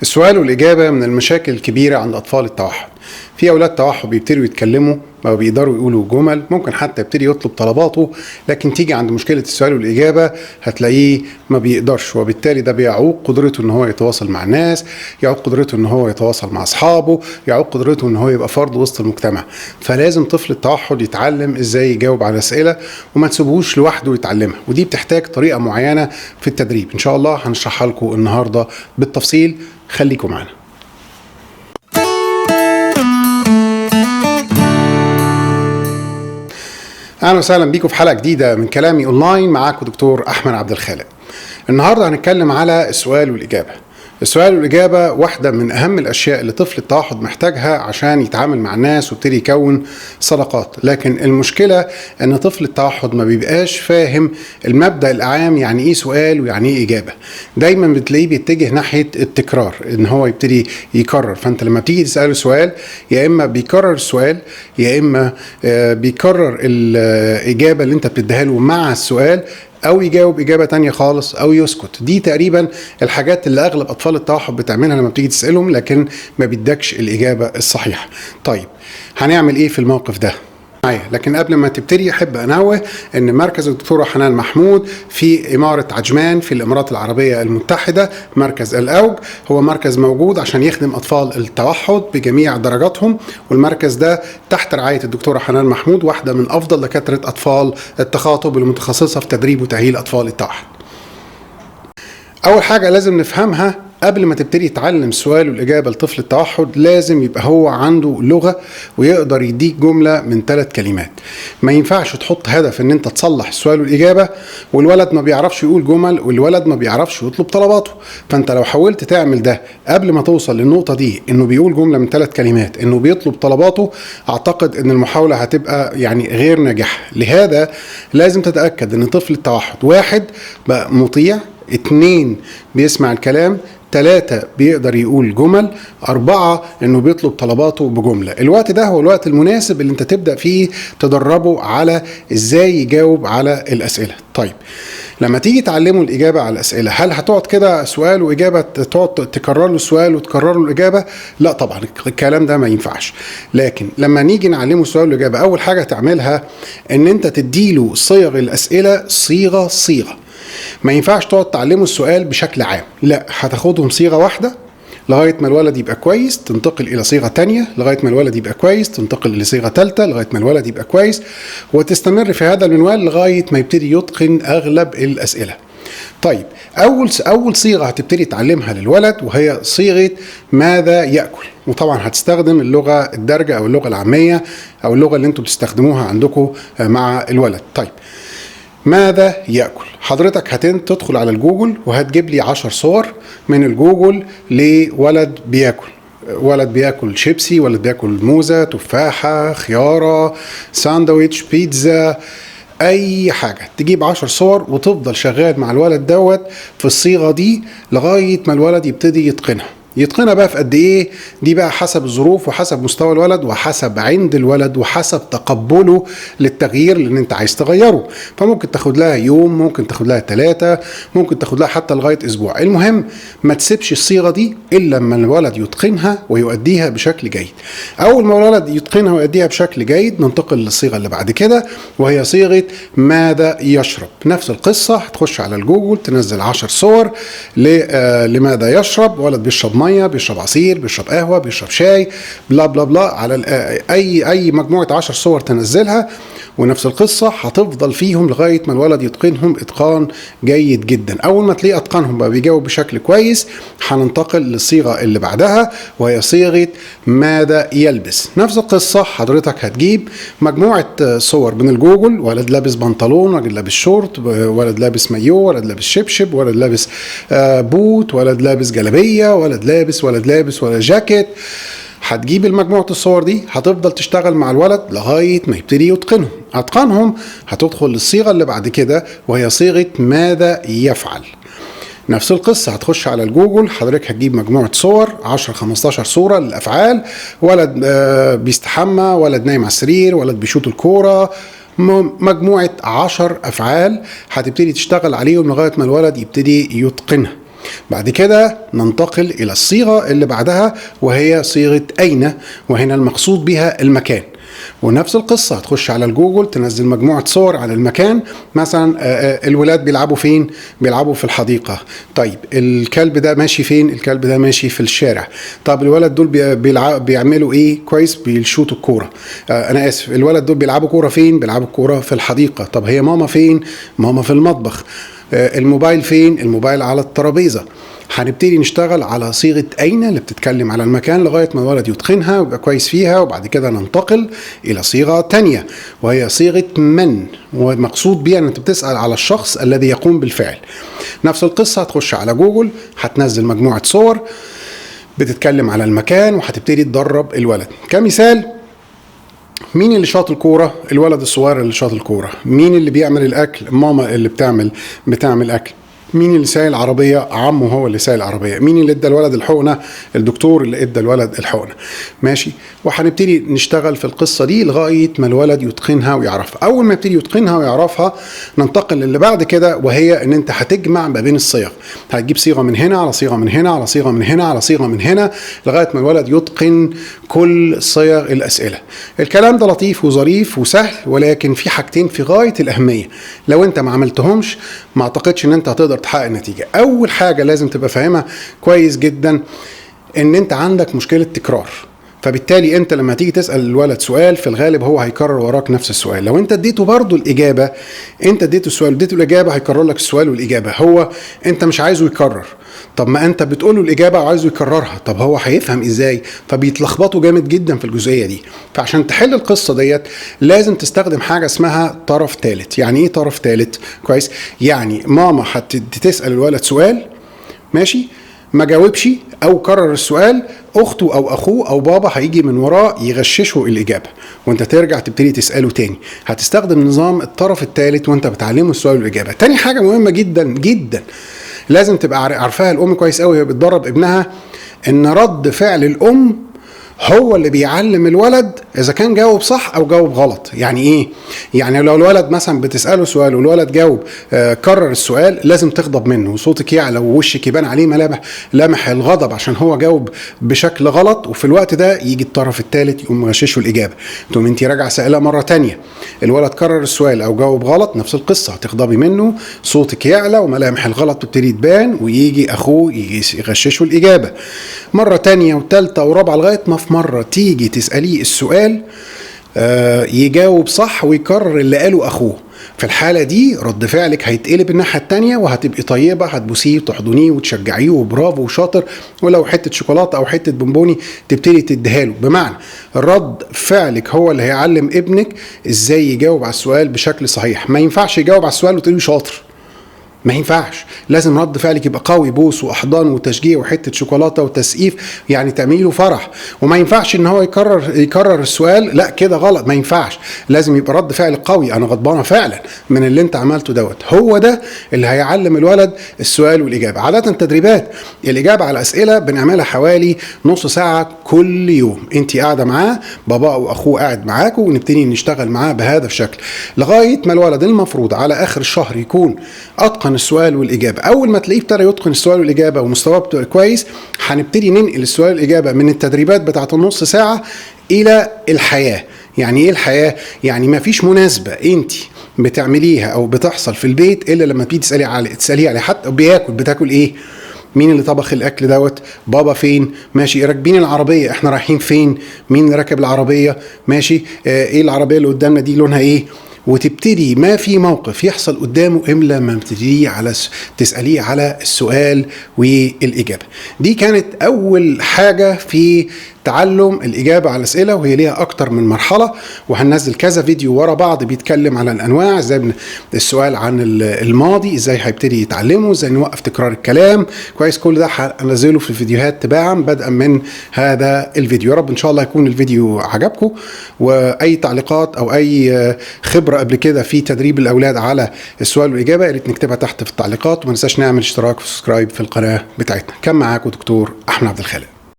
السؤال والإجابة من المشاكل الكبيرة عند أطفال التوحد. في أولاد توحد بيبتدوا يتكلموا، ما بيقدروا يقولوا جمل، ممكن حتى يبتدي يطلب طلباته، لكن تيجي عند مشكلة السؤال والإجابة هتلاقيه ما بيقدرش، وبالتالي ده بيعوق قدرته إن هو يتواصل مع الناس، يعوق قدرته إن هو يتواصل مع أصحابه، يعوق قدرته إن هو يبقى فرد وسط المجتمع. فلازم طفل التوحد يتعلم إزاي يجاوب على أسئلة وما تسيبوش لوحده يتعلمها، ودي بتحتاج طريقة معينة في التدريب. إن شاء الله هنشرحها لكم النهاردة بالتفصيل، خليكم معنا. اهلا وسهلا بيكم في حلقه جديده من كلامي اونلاين. معاكم دكتور احمد عبد الخالق. النهارده هنتكلم على السؤال والاجابه. السؤال والاجابه واحده من اهم الاشياء اللي طفل التوحد محتاجها عشان يتعامل مع الناس ويبتدي يكون صداقات، لكن المشكله ان طفل التوحد ما بيبقاش فاهم المبدا العام، يعني ايه سؤال ويعني ايه اجابه. دايما بتلاقيه بيتجه ناحيه التكرار، ان هو يبتدي يكرر. فانت لما بتيجي تساله سؤال، يا اما بيكرر السؤال، يا اما بيكرر الاجابه اللي انت بتديها له مع السؤال، او يجاوب اجابه تانية خالص، او يسكت. دي تقريبا الحاجات اللي اغلب اطفال التوحد بتعملها لما بتيجي تسالهم، لكن ما بيدكش الاجابه الصحيحه. طيب هنعمل ايه في الموقف ده؟ لكن قبل ما تبتدي احب انوه ان مركز الدكتوره حنان محمود في اماره عجمان في الامارات العربيه المتحده، مركز الاوج، هو مركز موجود عشان يخدم اطفال التوحد بجميع درجاتهم، والمركز ده تحت رعايه الدكتوره حنان محمود، واحده من افضل دكاتره اطفال التخاطب المتخصصه في تدريب وتاهيل اطفال التوحد. اول حاجه لازم نفهمها قبل ما تبتدي تعلم السؤال والإجابة لطفل التوحد، لازم يبقى هو عنده لغة ويقدر يديك جملة من 3 كلمات. ما ينفعش تحط هدف ان انت تصلح السؤال والإجابة والولد ما بيعرفش يقول جمل، والولد ما بيعرفش يطلب طلباته. فانت لو حاولت تعمل ده قبل ما توصل للنقطة دي، انه بيقول جملة من 3 كلمات، انه بيطلب طلباته، اعتقد ان المحاولة هتبقى يعني غير ناجحة. لهذا لازم تتأكد ان طفل التوحد 1 بقى مطيع، 2 بيسمع الكلام، 3 بيقدر يقول جمل، 4 انه بيطلب طلباته بجملة. الوقت ده هو الوقت المناسب اللي انت تبدأ فيه تدربه على ازاي يجاوب على الاسئلة. طيب لما تيجي تعلمه الإجابة على الأسئلة، هل هتقعد كده سؤال وإجابة تقعد تكرر له السؤال وتكرر له الإجابة؟ لا طبعا، الكلام ده ما ينفعش. لكن لما نيجي نعلمه السؤال والإجابة، أول حاجة تعملها إن أنت تديله صيغ الأسئلة صيغة. ما ينفعش تقعد تعلمه السؤال بشكل عام، لا، هتاخدهم صيغة واحدة لغاية ما الولد يبقى كويس، تنتقل إلى صيغة تانية، لغاية ما الولد يبقى كويس تنتقل إلى صيغة تالتة، لغاية ما الولد يبقى كويس، وتستمر في هذا المنوال لغاية ما يبتدي يتقن أغلب الأسئلة. طيب أول صيغة هتبتدي تعلمها للولد وهي صيغة ماذا يأكل، وطبعا هتستخدم اللغة الدارجة أو اللغة العامية أو اللغة اللي انتم بتستخدموها عندكم مع الولد. طيب ماذا يأكل؟ حضرتك هتدخل على الجوجل وهتجيب لي 10 صور من الجوجل لولد بياكل. ولد بياكل شيبسي، ولد بياكل موزة، تفاحة، خيارة، ساندويتش، بيتزا، اي حاجة. تجيب 10 صور وتفضل شغال مع الولد دوت في الصيغة دي لغاية ما الولد يبتدي يتقنها بقى في قد ايه؟ دي بقى حسب الظروف وحسب مستوى الولد وحسب عند الولد وحسب تقبله للتغيير اللي انت عايز تغيره. فممكن تاخد لها يوم، ممكن تاخد لها 3، ممكن تاخد لها حتى لغاية اسبوع. المهم ما تسيبش الصيغة دي الا لما الولد يتقنها ويؤديها بشكل جيد. اول ما الولد يتقنها ويؤديها بشكل جيد، ننتقل للصيغة اللي بعد كده وهي صيغة ماذا يشرب. نفس القصة، هتخش على الجوجل تنزل 10 صور لماذا يشرب. ولد بيشرب ميه، بيشرب عصير، بيشرب قهوه، بيشرب شاي، بلا بلا بلا، على اي مجموعه 10 صور تنزلها، ونفس القصه هتفضل فيهم لغايه ما الولد يتقنهم اتقان جيد جدا. اول ما تلاقيه اتقنهم بقى بيجاوب بشكل كويس، هننتقل للصيغه اللي بعدها وهي صيغه ماذا يلبس. نفس القصه، حضرتك هتجيب مجموعه صور من الجوجل، ولد لابس بنطلون، ولد لابس شورت، ولد لابس مايو، ولد لابس شبشب، ولد لابس بوت، ولد لابس جلابيه، ولد لابس ولا جاكيت. هتجيب المجموعة الصور دي، هتفضل تشتغل مع الولد لغاية ما يبتدي يتقنهم. اتقنهم، هتدخل للصيغة اللي بعد كده وهي صيغة ماذا يفعل. نفس القصة، هتخش على الجوجل، حضرتك هتجيب مجموعة صور 10-15 صورة للأفعال. ولد بيستحمى، ولد نايم على السرير، ولد بيشوط الكورة، مجموعة 10 أفعال هتبتدي تشتغل عليهم لغاية ما الولد يبتدي يتقنها. بعد كده ننتقل إلى الصيغة اللي بعدها وهي صيغة أين، وهنا المقصود بها المكان. ونفس القصة هتخش على الجوجل تنزل مجموعة صور على المكان، مثلا الولاد بيلعبوا فين؟ بيلعبوا في الحديقة. طيب الكلب ده ماشي فين؟ الكلب ده ماشي في الشارع. طب الولد دول بيعملوا ايه؟ كويس، بيشوطوا الكورة. انا اسف، الولد دول بيلعبوا كورة فين؟ بيلعبوا كورة في الحديقة. طب هي ماما فين؟ ماما في المطبخ. الموبايل فين؟ الموبايل على الترابيزة. هنبتدي نشتغل على صيغة أين اللي بتتكلم على المكان لغاية ما الولد يتقنها ويبقى كويس فيها، وبعد كده ننتقل إلى صيغة تانية وهي صيغة من، ومقصود بيها أن أنت بتسأل على الشخص الذي يقوم بالفعل. نفس القصة، هتخش على جوجل هتنزل مجموعة صور بتتكلم على المكان وهتبتدي تدرب الولد. كمثال، مين اللي شاط الكورة؟ الولد الصغير اللي شاط الكورة. مين اللي بيعمل الأكل؟ ماما اللي بتعمل أكل. مين اللي سايق العربية؟ عمه هو اللي سايق العربية. مين اللي ادى الولد الحقنة؟ الدكتور اللي ادى الولد الحقنة. ماشي، وهنبتدي نشتغل في القصة دي لغاية ما الولد يتقنها ويعرفها. أول ما يبتدي يتقنها ويعرفها ننتقل للي بعد كده، وهي إن أنت هتجمع ما بين الصيغ. هتجيب صيغة من هنا على صيغة من هنا على صيغة من هنا على صيغة من هنا لغاية ما الولد يتقن كل صيغ الأسئلة. الكلام ده لطيف وظريف وسهل، ولكن في حاجتين في غاية الأهمية لو أنت ما عملتهمش ما أعتقدش إن أنت هتقدر تحقق نتيجة. أول حاجة لازم تبقى فاهمها كويس جدا إن أنت عندك مشكلة تكرار، فبالتالي انت لما تيجي تسأل الولد سؤال في الغالب هو هيكرر وراك نفس السؤال. لو انت اديته برضو الإجابة، انت اديته السؤال اديته الإجابة هيكرر لك السؤال والإجابة. هو انت مش عايزه يكرر، طب ما انت بتقوله الإجابة وعايزه يكررها، طب هو هيفهم ازاي؟ فبيتلخبطوا جامد جدا في الجزئية دي. فعشان تحل القصة ديت لازم تستخدم حاجة اسمها طرف ثالث. يعني ايه طرف ثالث؟ كويس، يعني ماما هتسأل الولد سؤال، ماشي، ما جاوبش او كرر السؤال، اخته او اخوه او بابا هيجي من وراه يغششه الاجابه، وانت ترجع تبتدي تساله تاني. هتستخدم نظام الطرف الثالث وانت بتعلمه السؤال والاجابه. تاني حاجه مهمه جدا جدا لازم تبقى عارفاها الام كويس قوي وهي بتدرب ابنها، ان رد فعل الام هو اللي بيعلم الولد اذا كان جاوب صح او جاوب غلط. يعني ايه؟ يعني لو الولد مثلا بتساله سؤال والولد جاوب كرر السؤال، لازم تغضب منه وصوتك يعلى ووشك يبان عليه لمح الغضب عشان هو جاوب بشكل غلط، وفي الوقت ده يجي الطرف الثالث يقوم مغششه الاجابه. تقوم انت راجعه سائله مره تانية، الولد كرر السؤال او جاوب غلط، نفس القصه، هتغضبي منه، صوتك يعلى وملامح الغلط تبتدي تبان، ويجي اخوه يغششه الاجابه مره تانية وثالثه ورابعه لغايه ما في مرة تيجي تسأليه السؤال يجاوب صح ويكرر اللي قاله أخوه. في الحالة دي رد فعلك هيتقلب الناحية التانية وهتبقي طيبة، هتبوسيه وتحضنيه وتشجعيه وبرافو وشاطر، ولو حتة شوكولاتة أو حتة بونبوني تبتدي تديها له. بمعنى رد فعلك هو اللي هيعلم ابنك ازاي يجاوب على السؤال بشكل صحيح. ما ينفعش يجاوب على السؤال وتقولي شاطر، ما ينفعش. لازم رد فعلك يبقى قوي، بوس واحضان وتشجيع وحته شوكولاته وتسقيف، يعني تعملي فرح. وما ينفعش ان هو يكرر السؤال، لا كده غلط، ما ينفعش. لازم يبقى رد فعل قوي، انا غضبانه فعلا من اللي انت عملته دوت. هو ده اللي هيعلم الولد السؤال والاجابه. عاده تدريبات الاجابه على اسئله بنعملها حوالي نص ساعه كل يوم، انت قاعده معاه، بابا او اخوه قاعد معاكم، ونبتدي نشتغل معاه بهذا الشكل لغايه ما الولد المفروض على اخر الشهر يكون اتقن السؤال والاجابه. اول ما تلاقيه ابتدى يتقن السؤال والاجابه ومستواه كويس، هنبتدي ننقل السؤال والاجابه من التدريبات بتاعه النص ساعه الى الحياه. يعني ايه الحياه؟ يعني ما فيش مناسبه انت بتعمليها او بتحصل في البيت الا لما تيجي تساليه عليه. حتى بتاكل ايه؟ مين اللي طبخ الاكل دوت؟ بابا فين؟ ماشي. راكبين العربيه، احنا رايحين فين؟ مين اللي راكب العربيه؟ ماشي. ايه العربيه اللي قدامنا دي لونها ايه؟ وتبتدي ما في موقف يحصل قدامه إلا ما تسأليه على السؤال والإجابة. دي كانت أول حاجة في تعلم الإجابة على الأسئلة، وهي ليها أكتر من مرحلة، وهننزل كذا فيديو ورا بعض بيتكلم على الأنواع، ازاي السؤال عن الماضي ازاي هيبتدي يتعلمه، ازاي نوقف تكرار الكلام كويس. كل ده هنزله في الفيديوهات تباعا بدءا من هذا الفيديو. يا رب إن شاء الله يكون الفيديو عجبكم، وأي تعليقات أو أي خبرة قبل كده في تدريب الأولاد على السؤال والإجابة يا ريت نكتبها تحت في التعليقات، وما ننساش نعمل اشتراك وسبسكرايب في القناة بتاعتنا. كان معاكم دكتور أحمد عبد الخالق.